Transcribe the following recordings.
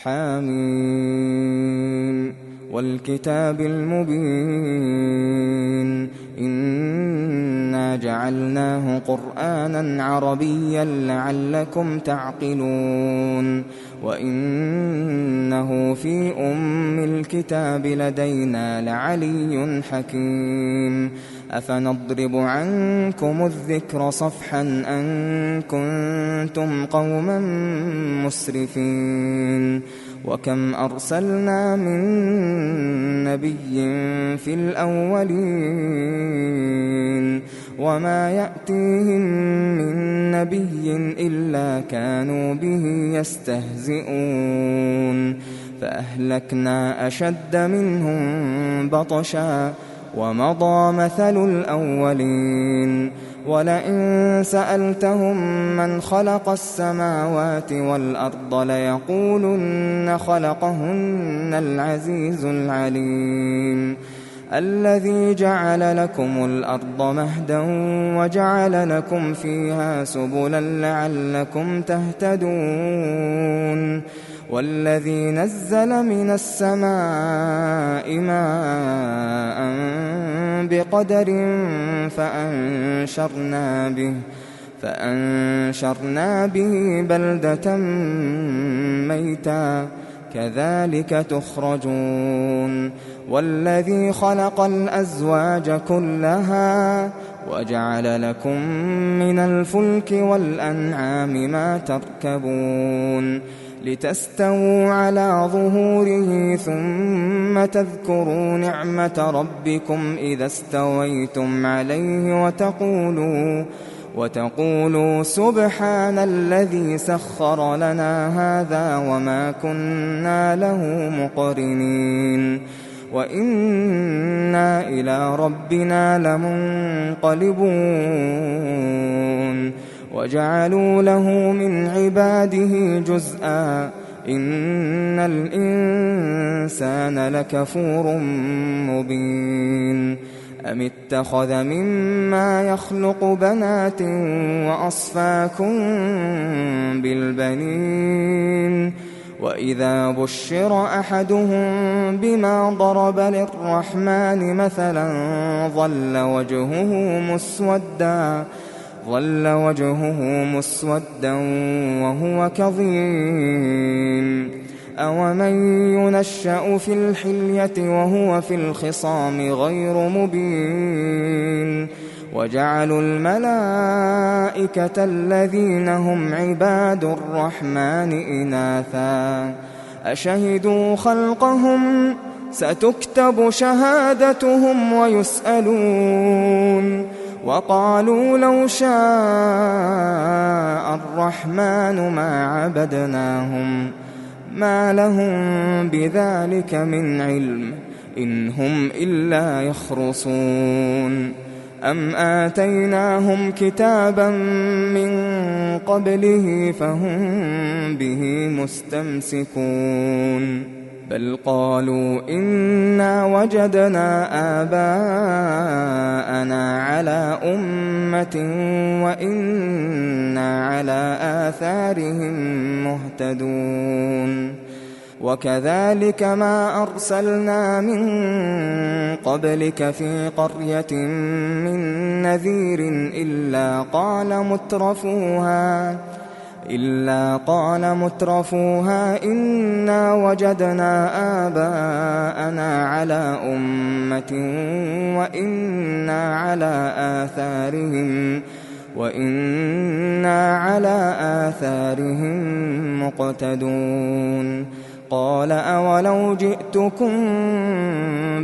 حاميم والكتاب المبين إنا جعلناه قرآنا عربيا لعلكم تعقلون وإنه في أم الكتاب لدينا لعلي حكيم أفنضرب عنكم الذكر صفحا أن كنتم قوما مسرفين وكم أرسلنا من نبي في الأولين وما يأتيهم من نبي إلا كانوا به يستهزئون فأهلكنا أشد منهم بطشا ومضى مثل الأولين ولئن سألتهم من خلق السماوات والأرض ليقولن خلقهن العزيز العليم الذي جعل لكم الأرض مهدا وجعل لكم فيها سبلا لعلكم تهتدون والذي نزل من السماء ماء بقدر فأنشرنا به بلدة ميتا كذلك تخرجون والذي خلق الأزواج كلها وجعل لكم من الفلك والأنعام ما تركبون لتستووا على ظهوره ثم تذكروا نعمة ربكم إذا استويتم عليه وتقولوا سبحان الذي سخر لنا هذا وما كنا له مقرنين وإنا إلى ربنا لمنقلبون وجعلوا له من عباده جزءا إن الإنسان لكفور مبين أم اتخذ مما يخلق بنات وأصفاكم بالبنين وإذا بشر أحدهم بما ضرب للرحمن مثلا ظل وجهه مسودا وهو كظيم أومن ينشأ في الحلية وهو في الخصام غير مبين وجعلوا الملائكة الذين هم عباد الرحمن إناثا أشهدوا خلقهم ستكتب شهادتهم ويسألون وقالوا لو شاء الرحمن ما عبدناهم ما لهم بذلك من علم إن هم إلا يخرصون أم آتيناهم كتابا من قبله فهم به مستمسكون بل قالوا إنا وجدنا آباءنا على أمة وإنا على آثارهم مهتدون وكذلك ما أرسلنا من قبلك في قرية من نذير إلا قال مترفوها إنا وجدنا آباءنا على أمة وإنا على آثارهم مقتدون قال أولو جئتكم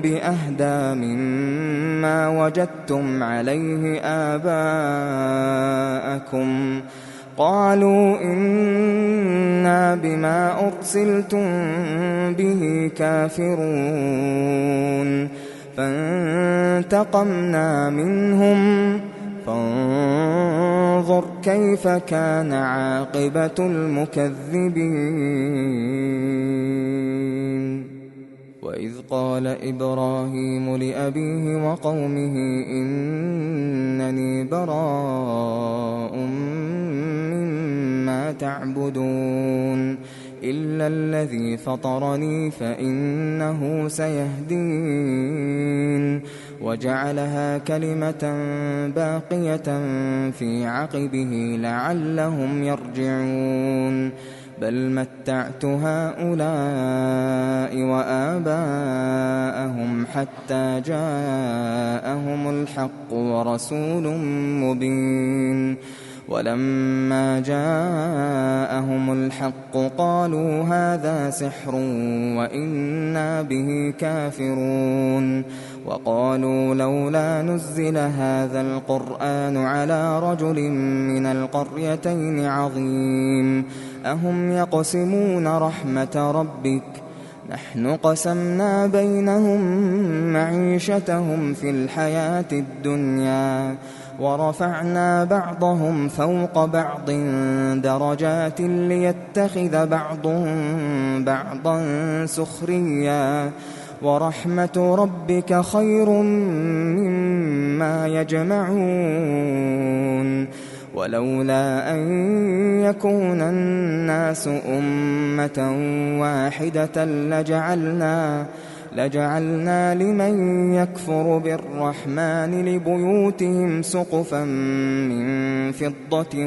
بأهدى مما وجدتم عليه آباءكم قالوا إنا بما أرسلتم به كافرون فانتقمنا منهم فانظر كيف كان عاقبة المكذبين وإذ قال إبراهيم لأبيه وقومه إنني براء مما تعبدون إلا الذي فطرني فإنه سيهدين وجعلها كلمة باقية في عقبه لعلهم يرجعون بل متعت هؤلاء وآباءهم حتى جاءهم الحق ورسول مبين ولما جاءهم الحق قالوا هذا سحر وإنا به كافرون وقالوا لولا نزل هذا القرآن على رجل من القريتين عظيم أهم يقسمون رحمة ربك نحن قسمنا بينهم معيشتهم في الحياة الدنيا ورفعنا بعضهم فوق بعض درجات ليتخذ بعضهم بعضا سخريا ورحمة ربك خير مما يجمعون ولولا أن يكون الناس أمة واحدة لجعلنا لمن يكفر بالرحمن لبيوتهم سقفا من فضة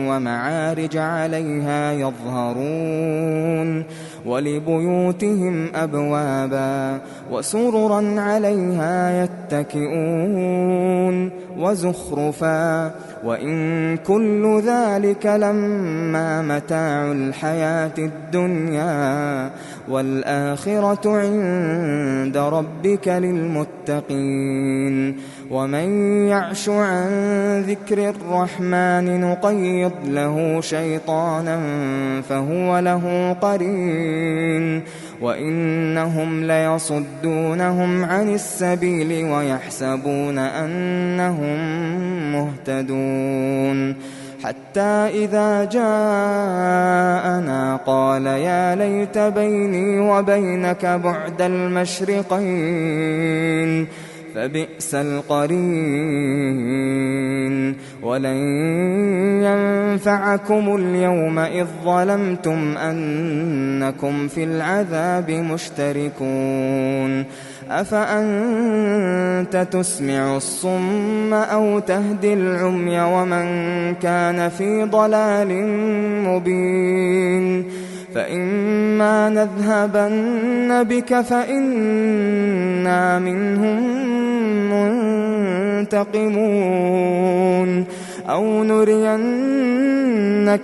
ومعارج عليها يظهرون ولبيوتهم أبوابا وسررا عليها يتكئون وزخرفا وإن كل ذلك لما متاع الحياة الدنيا والآخرة عند ربك للمتقين ومن يعش عن ذكر الرحمن نقيض له شيطانا فهو له قرين وإنهم ليصدونهم عن السبيل ويحسبون أنهم مهتدون حتى إذا جاءنا قال يا ليت بيني وبينك بعد المشرقين فبئس القرين ولن ينفعكم اليوم إذ ظلمتم أنكم في العذاب مشتركون أفأنت تسمع الصم أو تهدي العمي ومن كان في ضلال مبين فإما نذهبن بك فإنا منهم منتقمون أو نرينك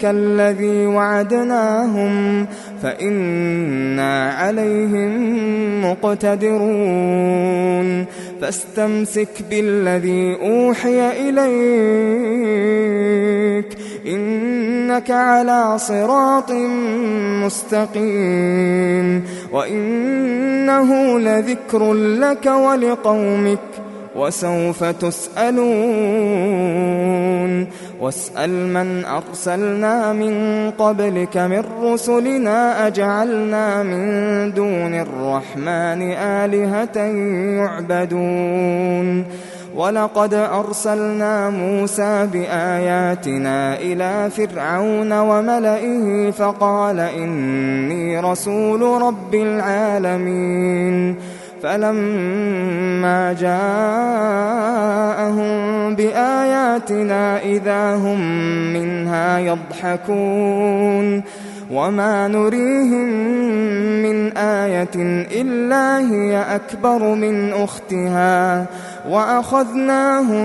الذي وعدناهم فإنا عليهم مقتدرون فاستمسك بالذي أوحي إليك إنك على صراط مستقيم وإنه لذكر لك ولقومك وسوف تسألون واسأل من أرسلنا من قبلك من رسلنا أجعلنا من دون الرحمن آلهة يعبدون ولقد أرسلنا موسى بآياتنا إلى فرعون وملئه فقال إني رسول رب العالمين فلما جاءهم بآياتنا إذا هم منها يضحكون وما نريهم من آية إلا هي أكبر من أختها وأخذناهم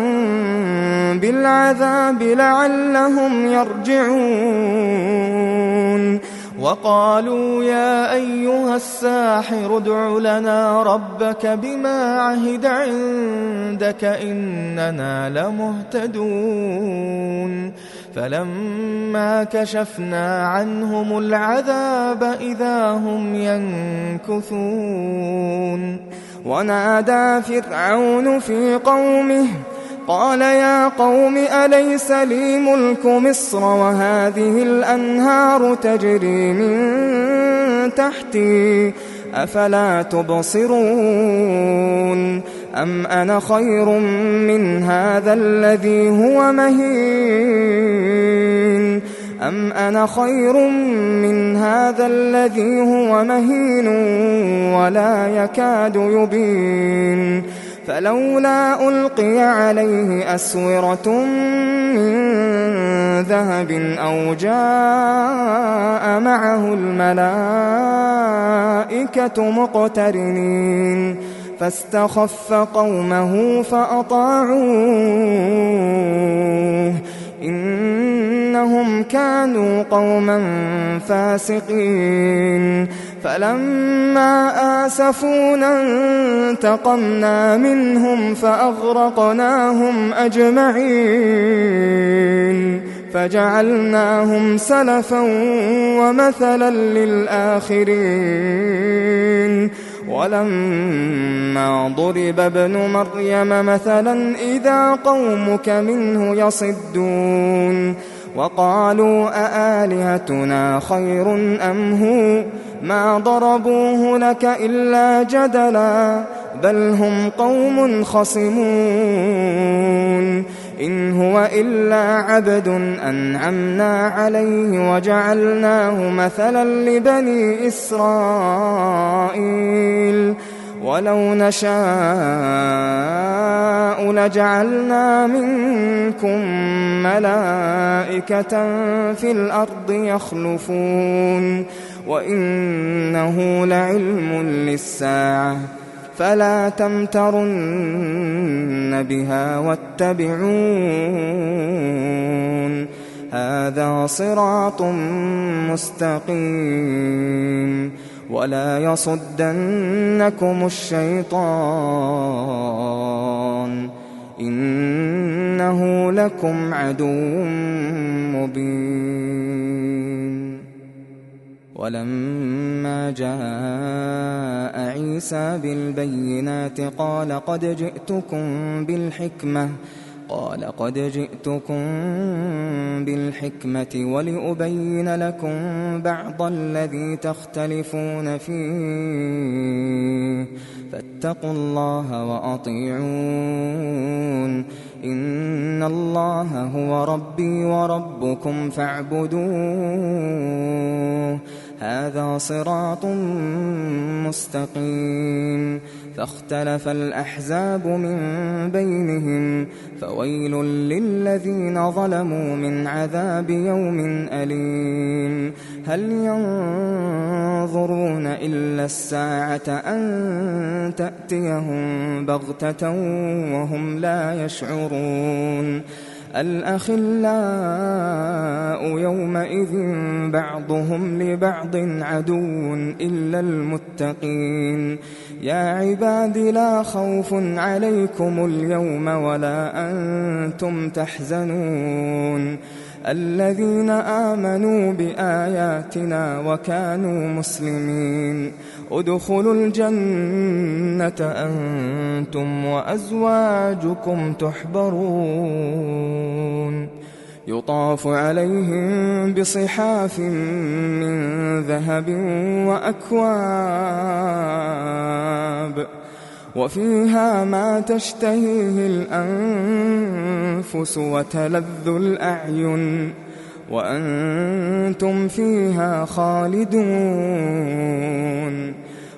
بالعذاب لعلهم يرجعون وقالوا يا أيها الساحر ادع لنا ربك بما عهد عندك إننا لمهتدون فلما كشفنا عنهم العذاب إذا هم ينكثون ونادى فرعون في قومه قال يا قوم أليس لي ملك مصر وهذه الأنهار تجري من تحتي أفلا تبصرون أم أنا خير من هذا الذي هو مهين أم أنا خير من هذا الذي هو مهين ولا يكاد يبين فلولا ألقي عليه أسورة من ذهب أو جاء معه الملائكة مقترنين فاستخف قومه فأطاعوه إنهم كانوا قوما فاسقين فلما آسفونا انتقمنا منهم فأغرقناهم أجمعين فجعلناهم سلفا ومثلا للآخرين ولما ضرب ابن مريم مثلا إذا قومك منه يصدون وقالوا أآلهتنا خير أم هو ما ضربوه لك إلا جدلا بل هم قوم خصمون إن هو إلا عبد أنعمنا عليه وجعلناه مثلا لبني إسرائيل ولو نشاء لجعلنا منكم ملائكة في الأرض يخلفون وإنه لعلم للساعة فلا تمترن بها واتبعون هذا صراط مستقيم ولا يصدنكم الشيطان إنه لكم عدو مبين ولما جاء عيسى بالبينات قال قد جئتكم بالحكمة ولأبين لكم بعض الذي تختلفون فيه فاتقوا الله وأطيعون إن الله هو ربي وربكم فاعبدوه هذا صراط مستقيم فاختلف الأحزاب من بينهم فويل للذين ظلموا من عذاب يوم أليم هل ينظرون إلا الساعة أن تأتيهم بغتة وهم لا يشعرون الأخلاء يومئذ بعضهم لبعض عدو إلا المتقين يا عباد لا خوف عليكم اليوم ولا أنتم تحزنون الذين آمنوا بآياتنا وكانوا مسلمين ادخلوا الجنة أنتم وأزواجكم تحبرون يطاف عليهم بصحاف من ذهب وأكواب وفيها ما تشتهيه الأنفس وتلذ الأعين وأنتم فيها خالدون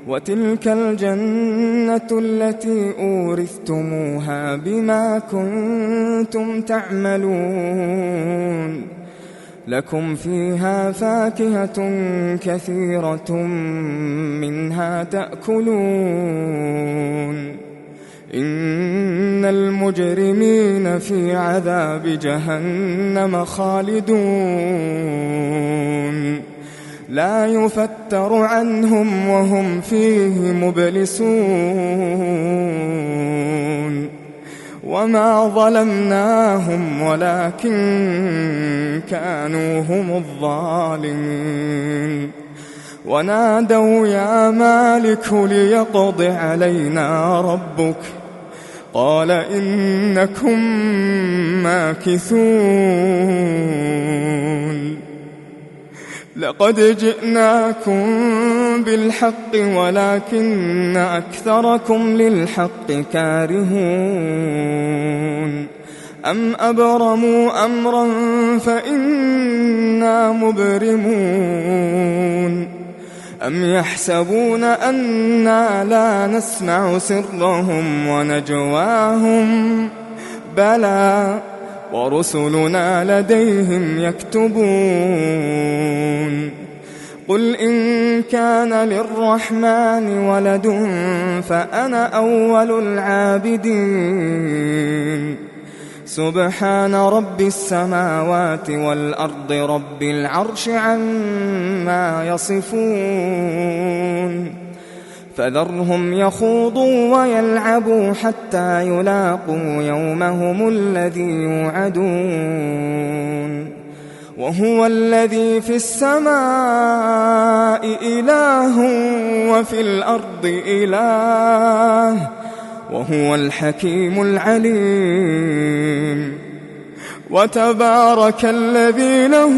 وتلك الجنة التي أورثتموها بما كنتم تعملون لكم فيها فاكهة كثيرة منها تأكلون إن المجرمين في عذاب جهنم خالدون لا يفتر عنهم وهم فيه مبلسون وما ظلمناهم ولكن كانوا هم الظالمين ونادوا يا مالك ليقض علينا ربك قال إنكم ماكثون لقد جئناكم بالحق ولكن أكثركم للحق كارهون أم أبرموا أمرا فإنا مبرمون أم يحسبون أنا لا نسمع سرهم ونجواهم بلى ورسلنا لديهم يكتبون قل إن كان للرحمن ولد فأنا أول العابدين سبحان رب السماوات والأرض رب العرش عما يصفون فذرهم يخوضوا ويلعبوا حتى يلاقوا يومهم الذي يوعدون وهو الذي في السماء إله وفي الأرض إله وهو الحكيم العليم وتبارك الذي له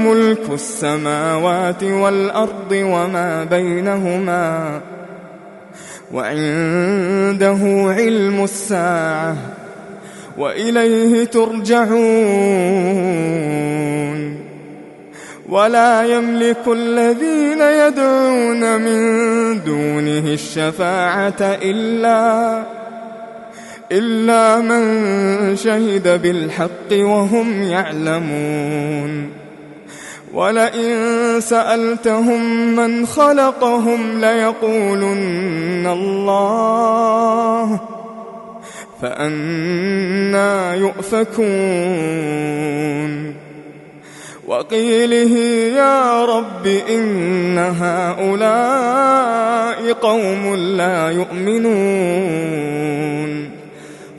ملك السماوات والأرض وما بينهما وعنده علم الساعة وإليه ترجعون ولا يملك الذين يدعون من دونه الشفاعة إلا من شهد بالحق وهم يعلمون ولئن سألتهم من خلقهم ليقولن الله فأنى يؤفكون وقيله يا رب إن هؤلاء قوم لا يؤمنون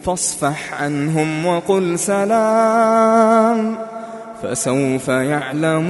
فاصفح عنهم وقل سلام فسوف يعلمون.